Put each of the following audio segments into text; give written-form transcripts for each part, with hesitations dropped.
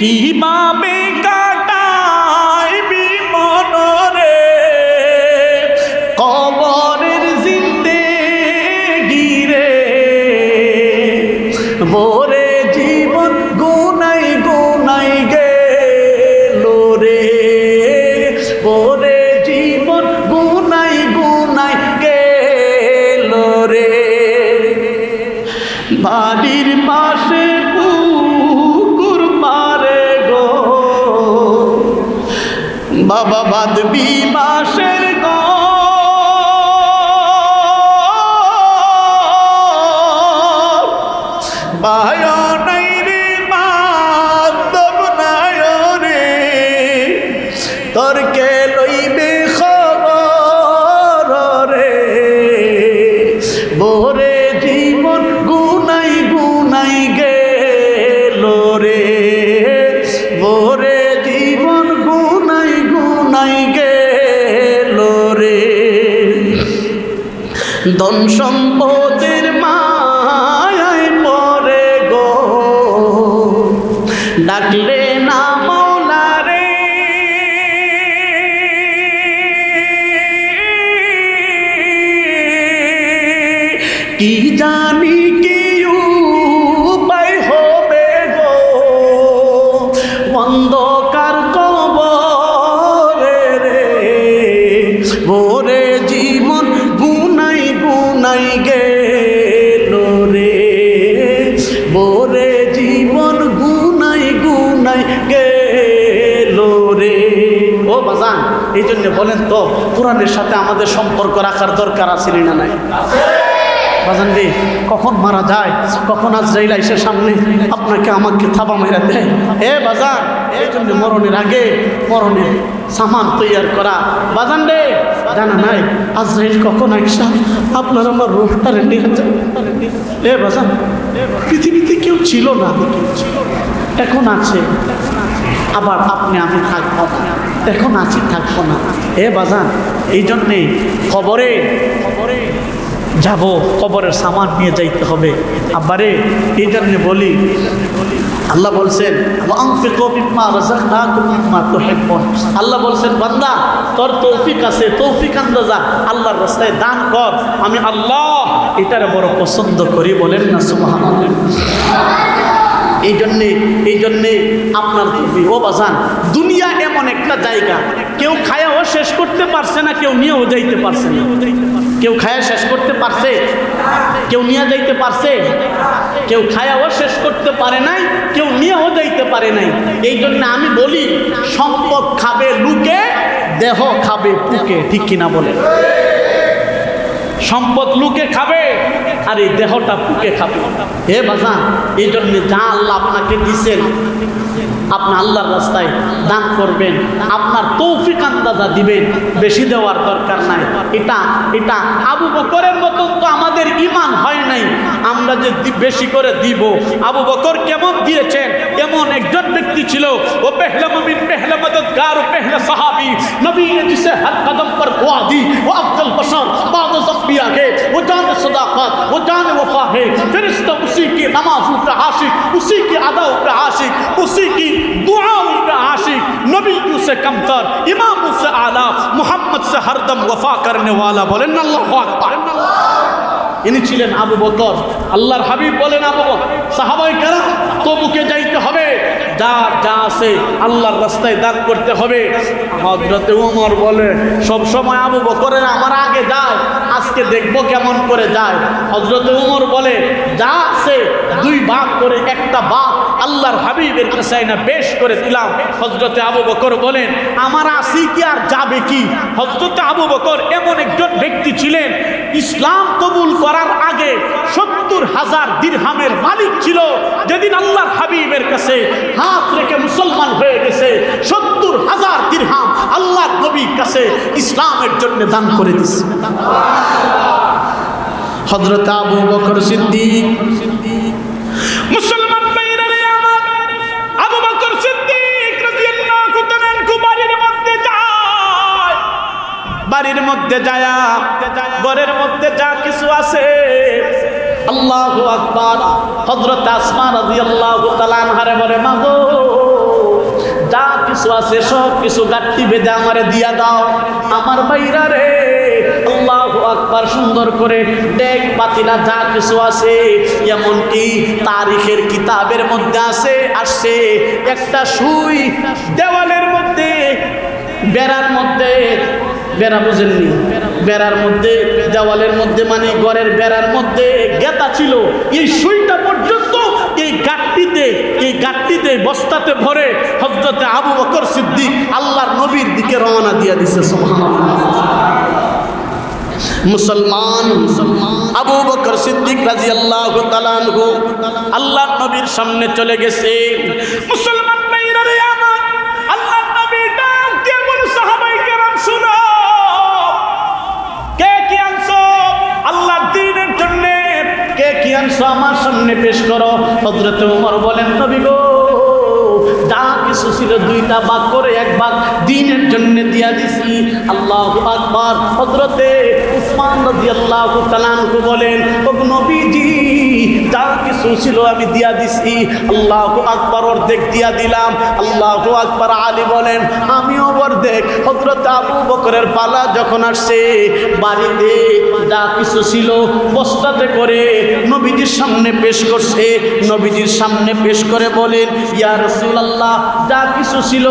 কিভাবে কাটাইবি মনরে কবরের জিন্দেগি রে, ভোরে জীবন গুনাই গুনাই গেল রে, ভোরে জীবন গুনাই গুনাই গেল রে। বাড়ির পাশে পুকুর পারে গো বাবা বাঁধবি বাঁশের ঘর, বায় নাই রে বাঁধব নাই রে, তোর কে লইবে খবর রে, ভোরে জীবন গুনাই গুনাই গেল রে, ভোরে জীবন গুনাই গুনাই গেল রে। ধন সম্পদের মায়ায় পড়ে গো ডাকলে না মওলা রে, কি জানি কি উপায় হবে গো অন্ধকার কবরে রে, ভোরে জীবন গুনাই গুনাই গেল রে, ভোরে জীবন গুনাই গুনাই গেল রে। ও বাজান, এই জন্য বলেন তো কোরআনের সাথে আমাদের সম্পর্ক রাখার দরকার আছে না নাই? বাজান রে, কখন মারা যায়, কখন আজরাইল এসে সামনে আপনাকে আমাকে থাবা মেরা দেয়। এ বাজান, এই জন্য মরণের আগে মরণের সামান তৈয়ার করা। বাজান রে, জানা নাই আজরাইল কখন আইসা আপনার আমার রূপটা রেডি হচ্ছে। এ বাজান, পৃথিবীতে কেউ ছিল না, এখন আছে, আবার আপনি আমি থাকবো না, এখন আছি থাকবো না। এ বাজান, এই জন্যে কবরে যাব, কবরের সামান নিয়ে যাইতে হবে। আবারে এই জন্য বলি, আল্লাহ বলছেন আল্লাহ বলছেন বান্দা তোর তৌফিক আছে, তৌফিক আন্দাজা আল্লাহর রাস্তায় দান কর, আমি আল্লাহ এটারে বড় পছন্দ করি। বলেন না সুবহানাল্লাহ। এই জন্যে আপনার ও বাজান, দুনিয়া এমন একটা জায়গা, কেউ খায়াও শেষ করতে পারছে না, কেউ নিয়েও যাইতে পারছে না। কেউ খায়া শেষ করতে পারছে, কেউ নিয়ে যাইতে পারছে, কেউ খায়াও শেষ করতে পারে নাই, কেউ নিয়েও যাইতে পারে নাই। এই জন্য আমি বলি, সম্পদ খাবে লুকে, দেহ খাবে পুকে, ঠিক কিনা বলে? সম্পদ লুকে খাবে আর এই দেহটা পুকে খাবে। হে বাজান, এই জন্য যা আল্লাহ আপনাকে দিছেন আপনি আল্লাহর রাস্তায় দান করবেন, আপনার তৌফিক আন্দাজা দিবেন, বেশি দেওয়ার দরকার নাই। এটা আবু বকরের মতন তো আমাদের ঈমান হয় নাই, আমরা যে বেশি করে দিব। আবু বকর কেমন দিয়েছেন, এমন একজন ব্যক্তি ছিল, ও পেহলা মুমিন, পেহলা মদদগার, পেহলা সাহাবী, নবী ने जिसे हर कदम पर दुआ दी, वो अफजल बशर बाद ज़ंबिया के, वो जान सदाकत, वो जान वफा है, फरिश्ता उसी की नमाज़ों पे आशिक, उसी की अदाओं पे आशिक, उसी की दुआओं पे आशिक, नबी से कमतर, इमाम से आला, मोहम्मद से हरदम वफा करने वाला। बोलें अल्लाहु আকবার। ইনি ছিলেন আবু বকর। আল্লাহর হাবিব বলেন, আবু বকর সাহাবায়ে কেরাম তবুকে যাইতে হবে, যার যা আছে আল্লাহর রাস্তায় দান করতে হবে। হযরত ওমর বলে, সব সময় আবু বকরের আমার আগে যায়, আজকে দেখবো কেমন করে যায়। হযরত ওমর বলে, যা আছে দুই ভাগ করে একটা ভাগ আল্লাহর হাবিবের কাছে না পেশ করে দিলাম। হযরত আবু বকর বলেন, আমার আসি কি আর যাবে কি? হযরত আবু বকর এমন একজন ব্যক্তি ছিলেন, ইসলাম কবুল করার আগে 70,000 দিরহামের মালিক ছিল। যেদিন আল্লাহর হাবিবের কাছে হাত রেখে মুসলমান হয়ে গেছে, 70,000 দিরহাম আল্লাহর নবীর কাছে ইসলামের জন্য দান করে দিয়েছে। হযরত আবু বকর সিদ্দিক, মুসলমান ভাইরা আমার, আবু বকর সিদ্দিক রাদিয়াল্লাহু তাআলা বাড়ির মধ্যে যায়, ঘরের মধ্যে যা কিছু আছে, আল্লাহু আকবার। হযরত আসমা রাদিয়াল্লাহু তাআলা আনহারে বলে, মা গো কিছু আছে সব কিছু গাঁটটি বেঁধে আমারে দিয়া দাও। আমার ভাইরা রে, আল্লাহু আকবার, সুন্দর করে দেখ পাতিলা যা কিছু আছে, এমনকি তারিখের কিতাবের মধ্যে আসছে একটা সুই দেওয়ালের মধ্যে, বেড়ার মধ্যে, বেড়া বুঝেননি, বেড়ার মধ্যে, দেওয়ালের মধ্যে মানে ঘরের বেড়ার মধ্যে গেতা ছিল। এই সুইটা পর্যন্ত এই গাঁটটিতে বস্তাতে ভরে হযরতে আবু বকর সিদ্দিক আল্লাহর নবীর দিকে রওনা দিয়ে দিছে। সুবহানাল্লাহ। মুসলমান আবু বকর সিদ্দিক রাদিয়াল্লাহু তাআলা আনহু আল্লাহর নবীর সামনে চলে গেছে। মুসলমান ভাইরা রে আমার, আল্লাহর নবী ডাক দিয়ে বলে, সাহাবায়ে কেরাম শুনো, কে কি আনছো আল্লাহর দ্বীনের জন্য, কে কি আনছো আমার সামনে পেশ করো। হযরত ওমর বলেন, নবী গো, যা কিছু ছিল 2টা ভাগ করে 1 ভাগ দ্বীনের জন্য দিয়া দিছি। আল্লাহু আকবার। হযরতে উসমান রাদিয়াল্লাহু তাআলা আনহু বলেন, ও নবীজি, যা কিছু ছিল আমি দিয়া দিছি। আল্লাহু আকবার, অর্ধেক দিয়া দিলাম। আল্লাহু আকবার। আলী বলেন, আমিও অর্ধেক। হযরত আবু বকরের পালা যখন আসছে, বাড়িতে যা কিছু ছিল বস্তাতে করে নবীজির সামনে পেশ করছে। নবীজির সামনে পেশ করে বলেন, ইয়া রাসূলুল্লাহ, যা কিছু ছিল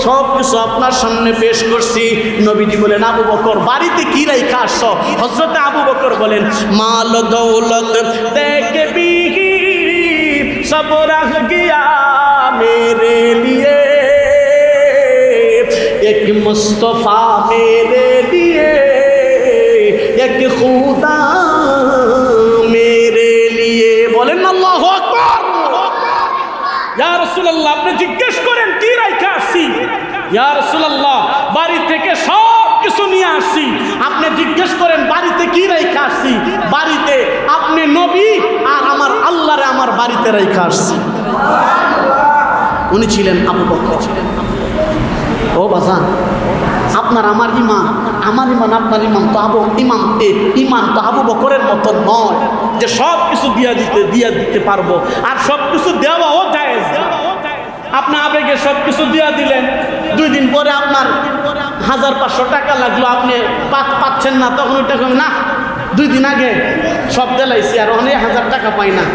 সব কিছু আপনার সামনে পেশ করছি। নবীজি বলেন, আবু বকর, বাড়িতে কি রাইখা আসছো? হযরত আবু বকর বলেন, মাল দৌলত দেখে বিহি সব রাখ গিয়া মেরে লিয়ে, এক মুস্তফা মেরে লিয়ে, এক খুদা মেরে লিয়ে। বলেন আল্লাহু আকবার। ইয়া রাসূলুল্লাহ, আপনি জিজ্ঞেস করেন কি রাইখা আসছি। ইয়া রাসূলুল্লাহ, বাড়ি থেকে সব কিছু নিয়ে আসছি। আপনি জিজ্ঞেস করেন বাড়িতে কি রাইখা আসছি। বাড়িতে আপনি নবী আর আমার আল্লাহরে আমার বাড়িতে রাইখা আসছি। উনি ছিলেন আবু বকর। ও বাজান, আপনার আমার ইমান, আপনার ইমান তো আবু বকরের মতো নয় যে সব কিছু দিয়া দিতে পারবো, আর সব কিছু দেওয়াও জায়েজ। আপনি আবেগে সব কিছু দিয়া দিলেন, 2 দিন পরে আপনার 1500 টাকা লাগলো, আপনি পাচ্ছেন না, তখন ওইটা না 2 দিন আগে সব দিলাইছি আর অনেক 1000 টাকা পাই না।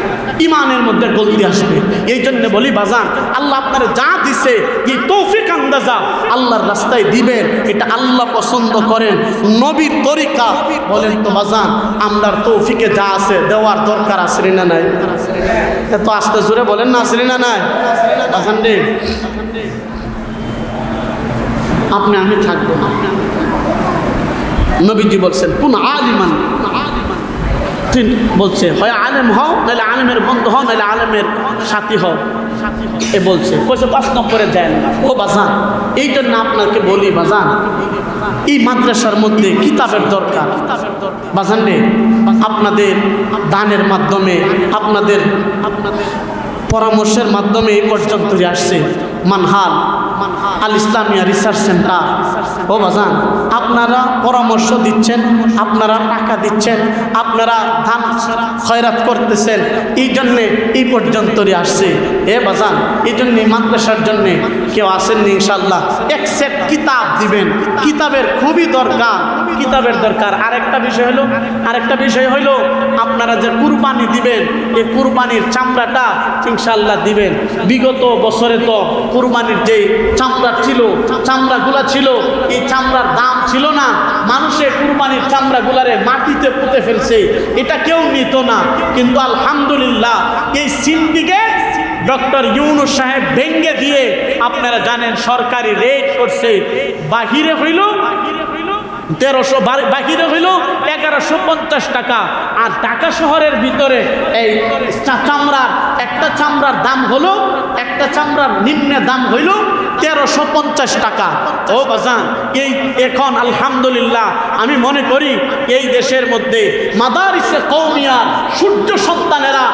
ইমানের মধ্যে গলতি আসবে। এই জন্য বলি বাজান, আল্লাহ আপনার যা দিছে এই তৌফিক আন্দাজা আল্লাহর রাস্তায় দিবেন, এটা আল্লাহ পছন্দ করেন। নবীর তরিকা বলেন তো বাজান, আমরার তৌফিকে যা আছে দেওয়ার দরকার আছে না নাই? এত আস্তে জোরে বলেন না, আছে না নাই? বাজান রে, আপনি আমি থাকবো না। নবীজি বলছেন, কোন আলিমান, বলছে হয় আলেম হও, নাহলে আলেমের বন্ধু হও, নাহলে আলেমের সাথী হও। এ বলছে 5 নম্বরে যায় না। ও বাজান, এই জন্য আপনাকে বলি বাজান, এই মাদ্রাসার মধ্যে কিতাবের দরকার। বাজান রে, আপনাদের দানের মাধ্যমে, আপনাদের পরামর্শের মাধ্যমে এই পর্যন্ত আসছে মানহাল আল ইসলামিয়া রিসার্চ সেন্টার। ও বাজান, আপনারা পরামর্শ দিচ্ছেন, আপনারা টাকা দিচ্ছেন, আপনারা ধান খয়রাত করতেছেন, এই জন্যে এই পর্যন্তই আসছে। এ বাজান, এই জন্যে মাদ্রাসার জন্যে কেউ আসেননি, ইনশাল্লাহ 1 সেট কিতাব দিবেন। কিতাবের খুবই দরকার, কিতাবের দরকার। আরেকটা বিষয় হইল আপনারা যে কুরবানি দিবেন, এই কুরবানির চামড়াটা ইনশাল্লাহ দিবেন। বিগত বছরে তো কুরবানির যে চামড়াগুলা ছিল, এই চামড়ার দাম ছিল না। মানুষের কুরবানির চামড়াগুলারে মাটিতে পুঁতে ফেলছে, এটা কেউ নিত না। কিন্তু আলহামদুলিল্লাহ এই সিন্ডিকেট ডক্টর ইউনূস সাহেব ভেঙ্গে দিয়ে, আপনারা জানেন সরকারি রেট করছে। বাহিরে হইল 1300, বাহিরে হইল 1150 টাকা। আর ঢাকা শহরের ভিতরে এই একটা চামড়ার দাম হলো, একটা চামড়ার নিম্ন দাম হইল 1350 টাকা। ও বাজান, এই এখন আলহামদুলিল্লাহ আমি মনে করি এই দেশের মধ্যে মাদারিসে কওমিয়ার সূর্য সন্তানেরা